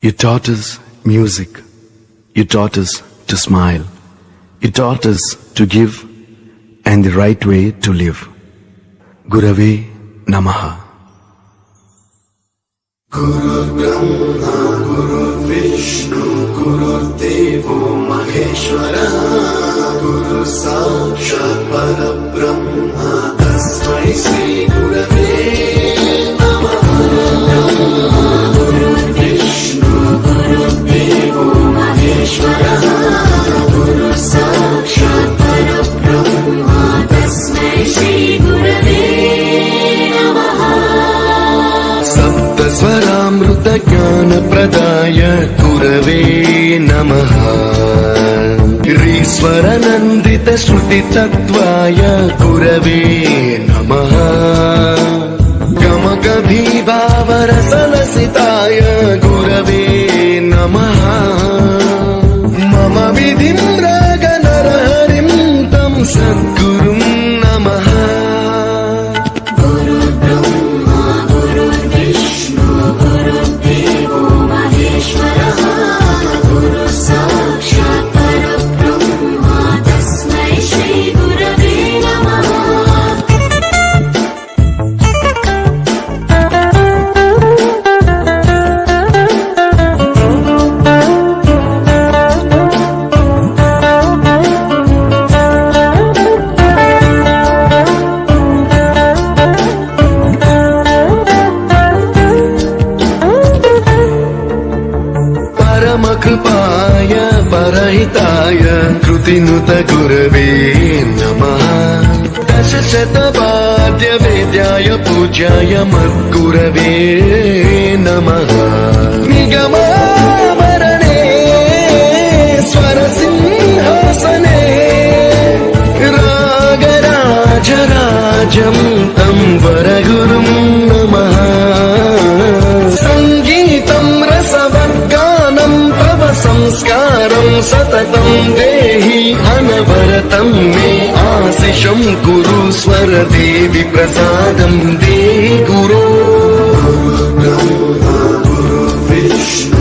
You taught us music. You taught us to smile. You taught us to give and the right way to live. Gurave Namaha. Guru Brahma, Guru Vishnu, Guru Devo Maheshwara, Guru Sakshat Parabrahma, Tasmai Shri Gurave Namaha. Guru Vishnu, Guru Devo Maheshwara, Guru Sakshat Parabrahma, Tasmai Shri Gurave Namaha. स्वरामृत ज्ञान प्रदाय गुरवे नमः। ईश्वर नंदित श्रुति तत्वाय गुरवे नमः। गमगभीभाव रसलसिताय गुरवे नमः। मम विधिं राग नरहरिं तं सद्गुरुं नमः। कृपाय परहिताय कृतिनुत गुरवे नमः। दशशतवाद्य वेद्याय पूज्याय मद्गुरवे नमः। निगमावरणे स्वरसिंहासने रागराजराजं तं वरगुरुं नमः। संगीतं रसवर्गानं तव संस्कारं सततं देहि अनवरतं मे आशिषं कुरु स्वरदेवि प्रसादं देहि गुरो। Guru Brahma, Guru Vishnu,